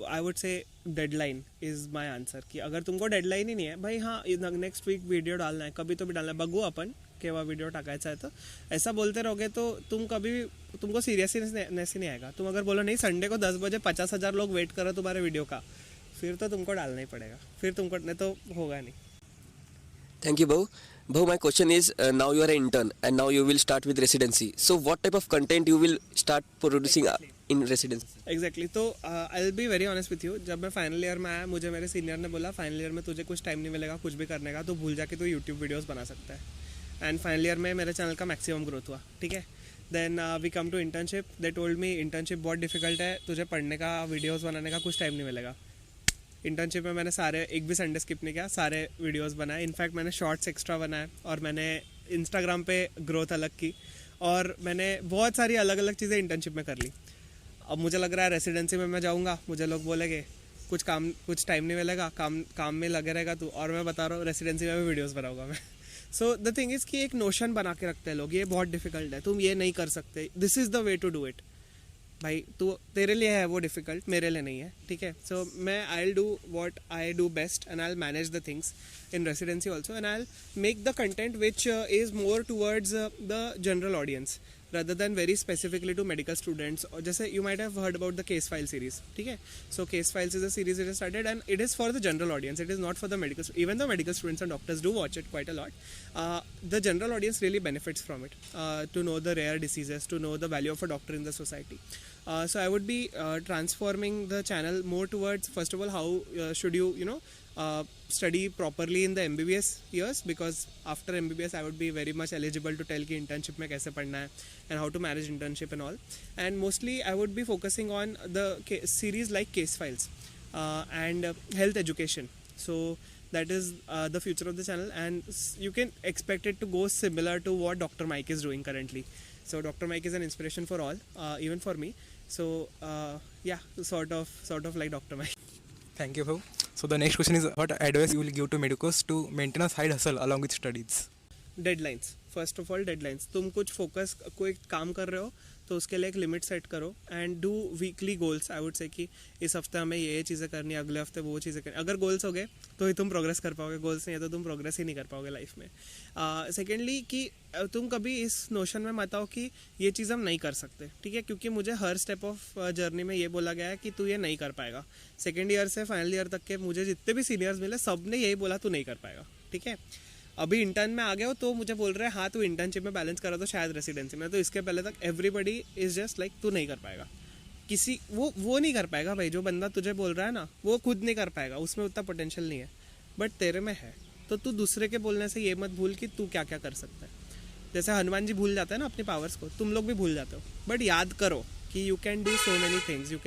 I would say deadline is my answer कि अगर तुमको deadline ही नहीं है भाई, हाँ next week video डालना है, कभी तो भी डालना है, बघू अपन केव्हा वीडियो टाकायचा है, तो ऐसा बोलते रहोगे तो तुमको सीरियसनेस ही नहीं आएगा. तुम अगर बोलो नहीं संडे को 10 बजे 50,000 लोग वेट कर रहे तुम्हारे वीडियो का, फिर तो तुमको डालना ही पड़ेगा, फिर तुमको नहीं तो होगा नहीं. Thank you, Bhau. Bhau, my question is, now you are an intern and now you will start with residency. So what type of content you will start producing in residency? Exactly. तो I'll be very honest with you. जब मैं final year में आया, मुझे मेरे senior ने बोला final year में तुझे कुछ टाइम नहीं मिलेगा कुछ भी करने का, तो भूल जाके तो यूट्यूब वीडियोस बना सकता है. एंड फाइनल ईयर में मेरे चैनल का मैक्सिमम ग्रोथ हुआ. ठीक है. Then we come to internship. They told me internship बहुत डिफिकल्ट है, तुझे पढ़ने का, वीडियोज़ बनाने का कुछ टाइम नहीं मिलेगा. इंटर्नशिप में मैंने सारे एक भी संडे स्किप नहीं किया, सारे वीडियोस बनाए. इनफैक्ट मैंने शॉर्ट्स एक्स्ट्रा बनाए और मैंने इंस्टाग्राम पे ग्रोथ अलग की, और मैंने बहुत सारी अलग अलग चीज़ें इंटर्नशिप में कर ली. अब मुझे लग रहा है रेसिडेंसी में मैं जाऊँगा, मुझे लोग बोलेंगे कुछ टाइम नहीं मिलेगा, काम में लगे रहेगा तू, और मैं बता रहा हूँ रेसिडेंसी में भी वीडियोज़ बनाऊँगा मैं. सो द थिंग इज़ कि एक नोशन बना के रखते हैं लोग, ये बहुत डिफिकल्ट है, तुम ये नहीं कर सकते, this is the way to do it. भाई तू तेरे लिए है वो डिफ़िकल्ट, मेरे लिए नहीं है. ठीक है. सो मैं I will do what I do best and I will manage the things in residency also, and I will make the content which is more towards the general audience rather than very specifically to medical students. Or जैसे you might have heard about the case file series. ठीक है. So case files is a series it is started and it is for the general audience. It is not for the medical. Even though medical students and doctors do watch it quite a lot, the general audience really benefits from it, to know the rare diseases, to know the value of a doctor in the society. So I would be transforming the channel more towards, first of all, how should you study properly in the MBBS years, because after MBBS I would be very much eligible to tell कि internship में कैसे पढ़ना है and how to manage internship and all. And mostly I would be focusing on the series like case files and health education. So that is the future of the channel, and you can expect it to go similar to what Dr. Mike is doing currently. So Dr. Mike is an inspiration for all, even for me. So yeah, sort of like Dr. Mike. Thank you, Bhau. So the next question is, what advice you will give to medicos to maintain a side hustle along with studies? Deadlines. First of all deadlines. तुम कुछ focus कोई काम कर रहे हो तो उसके लिए एक लिमिट सेट करो and do weekly goals. I would से कि इस हफ्ते हमें ये चीज़ें करनी है, अगले हफ्ते वो चीज़ें करनी. अगर गोल्स हो गए तो ही तुम प्रोग्रेस कर पाओगे, गोल्स नहीं है तो तुम प्रोग्रेस ही नहीं कर पाओगे लाइफ में. सेकेंडली कि तुम कभी इस नोशन में मत आओ कि ये चीज़ हम नहीं कर सकते, ठीक है, क्योंकि मुझे हर स्टेप ऑफ जर्नी में ये बोला गया है कि तू ये नहीं कर पाएगा. सेकेंड ईयर से फाइनल ईयर तक के मुझे जितने भी सीनियर्स मिले सब ने यही बोला तू नहीं कर पाएगा, ठीक है. अभी इंटर्न में आ गए हो तो मुझे बोल रहे हैं हाँ तू इंटर्नशिप में बैलेंस करा तो शायद रेसिडेंसी में. तो इसके पहले तक एवरीबडी इज जस्ट लाइक तू नहीं कर पाएगा. किसी वो नहीं कर पाएगा भाई. जो बंदा तुझे बोल रहा है ना वो खुद नहीं कर पाएगा, उसमें उतना पोटेंशियल नहीं है, बट तेरे में है. तो तू दूसरे के बोलने से ये मत भूल कि तू क्या क्या कर सकता है. जैसे हनुमान जी भूल जाते हैं ना अपनी पावर्स को, तुम लोग भी भूल जाते हो, बट याद करो कि you can do so many things. You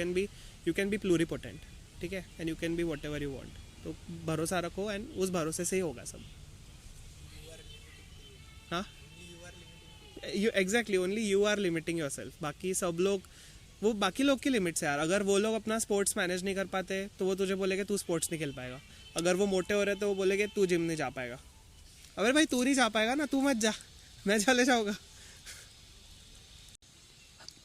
can be pluripotent, ठीक है, and you can be what ever you want. तो भरोसा रखो एंड उस भरोसे से ही होगा सब. हाँ, you exactly only you are limiting yourself. बाकी सब लोग वो बाकी लोग की लिमिट्स है यार. अगर वो लोग अपना स्पोर्ट्स मैनेज नहीं कर पाते तो वो तुझे बोलेंगे तू स्पोर्ट्स नहीं खेल पाएगा. अगर वो मोटे हो रहे तो वो बोलेंगे तू जिम नहीं जा पाएगा. अगर भाई तू नहीं जा पाएगा ना, तू मत जा, मैं चले जाऊँगा.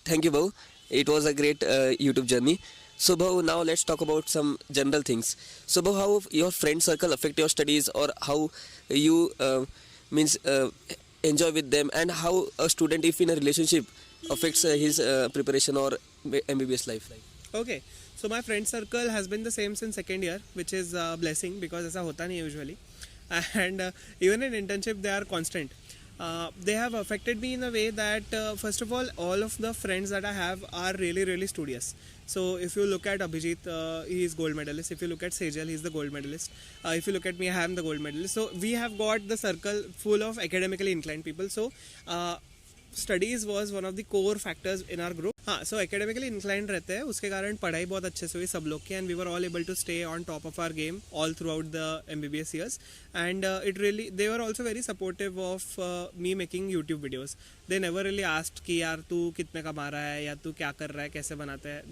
Thank you, Bhau. It was a great YouTube journey. So, Bhau, now let's talk about some general things. So, Bhau, how your friend circle affect your studies, or how you enjoy with them, and how a student, if in a relationship, affects his preparation or MBBS life. Okay, so my friend circle has been the same since second year, which is a blessing because ऐसा होता नहीं है usually. And even in internship they are constant. They have affected me in a way that first of all of the friends that I have are really really studious. So if you look at Abhijit, he is gold medalist. If you look at Sejal, he is the gold medalist. If you look at me, I am the gold medalist. So we have got the circle full of academically inclined people. So studies was one of the core factors in our group. हाँ, so academically inclined रहते हैं, उसके कारण पढ़ाई बहुत अच्छे से हुई सब लोग की, and we were all able to stay on top of our game all throughout the MBBS years. And they were also very supportive of me making YouTube videos. They never really asked कि यार तू कितने कमा रहा है या तू क्या कर रहा है, कैसे बनाते हैं.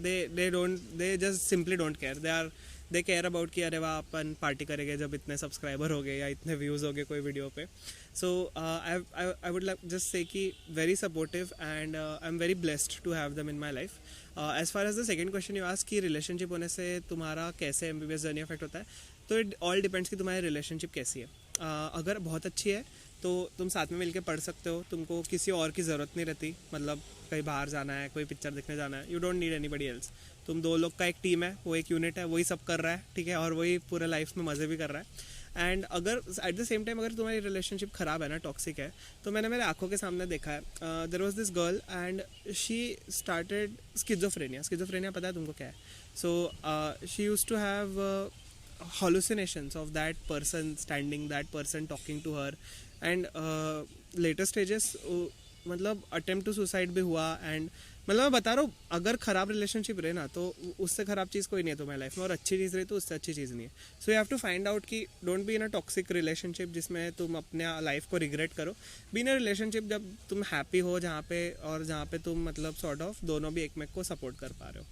They just simply don't care. They care about कि अरे वाह अपन पार्टी करेंगे जब इतने सब्सक्राइबर हो गए या इतने व्यूज़ हो गए कोई वीडियो पे. So I would like just say कि very supportive and I'm very blessed to have them in my life. As far as the second question you ask कि relationship होने से तुम्हारा कैसे MBBS जर्नी अफेक्ट होता है, तो it all depends कि तुम्हारी relationship कैसी है. अगर बहुत अच्छी है तो तुम साथ में मिलके पढ़ सकते हो, तुमको किसी और की ज़रूरत नहीं रहती. मतलब कहीं बाहर जाना है, कोई पिक्चर देखने जाना है, you don't need anybody else. तुम दो लोग का एक टीम है, वो एक यूनिट है, वही सब कर रहा है, ठीक है, और वही पूरे लाइफ में मज़े भी कर रहा है. एंड अगर एट द सेम टाइम अगर तुम्हारी रिलेशनशिप ख़राब है ना, टॉक्सिक है, तो मैंने मेरे आंखों के सामने देखा है. There was this girl and she started schizophrenia पता है तुमको क्या है? So she used to have hallucinations of that person standing, that person talking to her, and later stages मतलब अटेम्प्ट टू सुसाइड भी हुआ. एंड मतलब मैं बता रहा हूँ, अगर ख़राब रिलेशनशिप रहे ना तो उससे ख़राब चीज़ कोई नहीं है तुम्हारी लाइफ में, और अच्छी चीज़ रही तो उससे अच्छी चीज़ नहीं है. So you have to find out कि don't be in a toxic relationship जिसमें तुम अपने लाइफ को रिग्रेट करो. बी इन अ रिलेशनशिप जब तुम हैप्पी हो, जहाँ पे तुम मतलब सॉर्ट ऑफ दोनों भी एक को सपोर्ट कर पा रहे हो.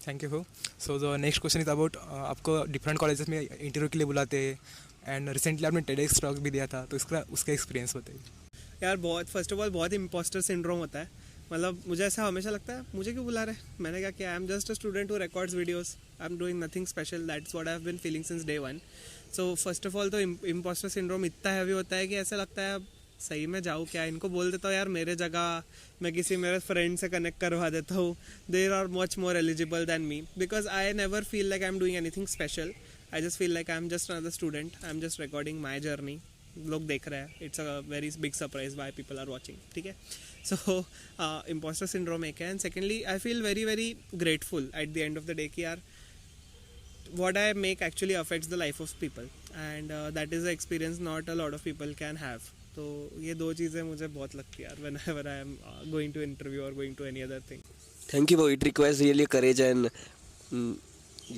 Thank you. So the next question is about आपको डिफरेंट कॉलेजेस में इंटरव्यू के लिए बुलाते हैं, एंड रिसेंटली आपने TEDx टॉक भी दिया था, तो उसका एक्सपीरियंस बताइए. यार फर्स्ट ऑफ ऑल बहुत इम्पोस्टर सिंड्रोम होता है. मतलब मुझे ऐसा हमेशा लगता है मुझे क्यों बुला रहे हैं, मैंने क्या किया, I am just a student who records videos, I am doing nothing special. That's what I have been feeling since day one. So first of all तो इम्पोस्टर सिंड्रोम इतना हैवी होता है कि ऐसा लगता है सही में जाऊँ क्या, इनको बोल देता हूँ यार मेरे जगह मैं किसी मेरे फ्रेंड से कनेक्ट करवा देता हूँ. There are much more eligible than me, because I never feel like I am doing anything special. I just feel like I am just another student, I am just recording my journey. लोग देख रहे हैं, it's a very big surprise why people are watching, ठीक है. So imposter syndrome एक है. And secondly I feel very very grateful at the end of the day कि यार what I make actually affects the life of people, and that is an experience not a lot of people can have. तो ये दो चीज़ें मुझे बहुत लगती है यार whenever I am going to interview or going to any other thing. Thank you, Bhau. It requires really courage and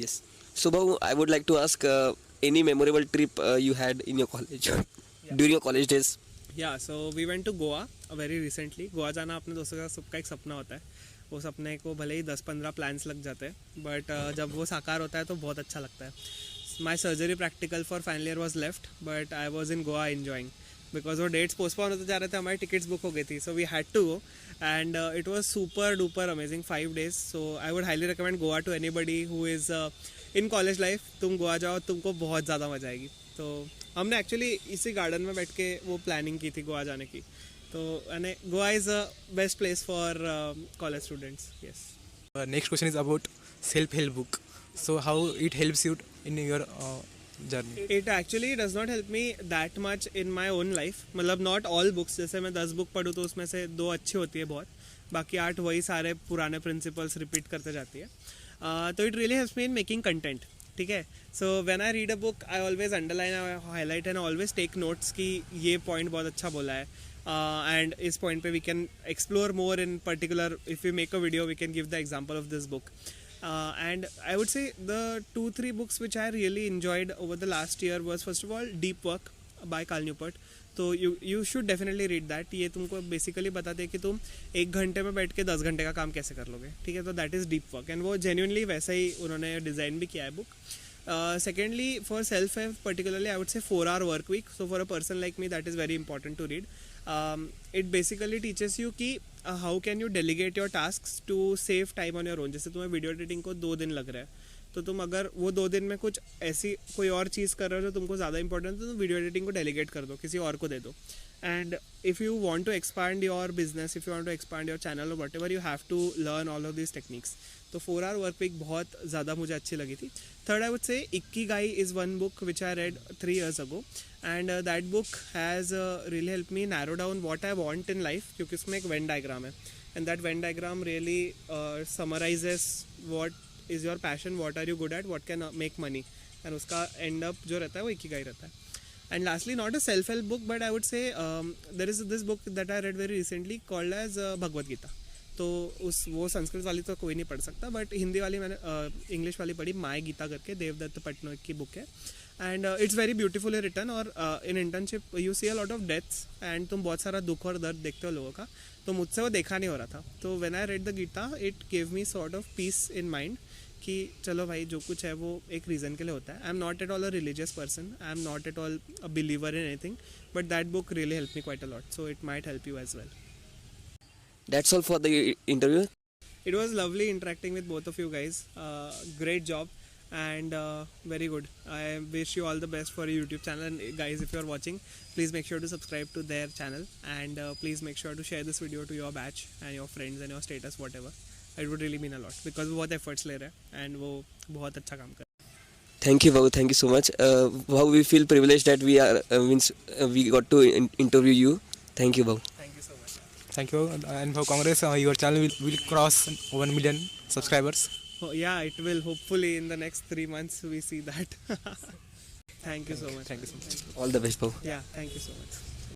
yes. So, Bhau, I would like to ask any memorable trip you had in your college during your college days. Yeah, so we went to Goa very recently. Goa जाना अपने दोस्तों का सबका एक सपना होता है. वो सपने को भले ही 10-15 प्लान्स लग जाते हैं, बट जब वो साकार होता है तो बहुत अच्छा लगता है. My surgery practical for final year was left, but I was in Goa enjoying. Because वो डेट्स पोस्टपोन होते जा रहे थे, हमारी टिकट्स बुक हो गई थी, so we had to go and it was super duper amazing 5 days. So I would highly recommend Goa to anybody who is in college life. तुम गोवा जाओ, तुमको बहुत ज़्यादा मजा आएगी. तो हमने एक्चुअली इसी गार्डन में बैठ के वो प्लानिंग की थी गोवा जाने की. तो Goa is a best place for college students. Yes. Next question is about self-help book. So how it helps you in your journey? It actually does not help me that much in my own life. मतलब not all books. जैसे मैं 10 book पढ़ूँ तो उसमें से 2 अच्छी होती है बहुत, बाकी 8 वही सारे पुराने प्रिंसिपल्स रिपीट करते जाती है. तो it really helps me in making content. ठीक है. So when I read a book I always underline, I highlight and always take notes कि ये पॉइंट बहुत अच्छा बोला है. And इस पॉइंट पे we can explore more in particular. If we make a video we can give the example of this book. And I would say the 2-3 books which I really enjoyed over the last year was first of all Deep Work by Cal Newport. तो you should definitely read that. ये तुमको basically बताते हैं कि तुम 1 घंटे में बैठ के 10 घंटे का काम कैसे कर लोगे. ठीक है. तो that is deep work and वो जेन्युइनली वैसा ही उन्होंने डिज़ाइन भी किया है book. Secondly, for self-help particularly, I would say 4-hour work week. So for a person like me, that is very important to read. It basically teaches you कि how can you delegate your tasks to save time on your own. जैसे तुम्हें video editing को 2 दिन लग रहा है, तो तुम अगर वो 2 दिन में कुछ ऐसी कोई और चीज़ कर रहे हो जो तुमको ज़्यादा इंपॉर्टेंट है, तो तुम वीडियो एडिटिंग को डेलीगेट कर दो, किसी और को दे दो. And if you want to expand your business, if you want to expand your channel और whatever, you have to learn all of these techniques. तो 4-hour वर्क वीक बहुत ज़्यादा मुझे अच्छी लगी थी. Third, I would say Ikigai is one book which I read 3 years ago. And that book has really helped me narrow down what I want in life, क्योंकि उसमें एक Venn diagram है, and that Venn diagram really summarizes what is your passion, what are you good at, what can make money, and उसका end up जो रहता है वो इक्कीगाई रहता है. And lastly, not a self-help book, but I would say there is this book that I read very recently called as Bhagavad Gita. तो वो संस्कृत वाली तो कोई नहीं पढ़ सकता, बट हिंदी वाली मैंने इंग्लिश वाली पढ़ी, माय गीता करके, देवदत्त पटनायक की बुक है. And it's very beautifully written. और in internship you see a lot of deaths and तुम बहुत सारा दुख और दर्द देखते हो लोगों का, तो मुझसे वो देखा नहीं हो रहा था. तो when I read the Gita it gave me sort of peace in mind कि चलो भाई जो कुछ है वो एक रीज़न के लिए होता है. I am not at all a religious person, I am not at all a believer in anything, but that book really help me quite a lot. So it might help you as well. That's all for the interview. It was lovely interacting with both of you guys. Great job and very good. I wish you all the best for your YouTube channel. And guys, if you are watching, please make sure to subscribe to their channel and please make sure to share this video to your batch and your friends and your status, whatever. It would really mean a lot because वो बहुत efforts ले रहे हैं and वो बहुत अच्छा काम कर रहे हैं. Thank you, Bhau. Thank you so much. Bhau, we feel privileged that we got to interview you. Thank you, Bhau. Thank you so much. Thank you, and for Congress, your channel will cross 1 million subscribers. Oh, yeah, it will. Hopefully in the next 3 months we see that. Thank you so much. Thank you so much. All the best, Bhau. Yeah, thank you so much.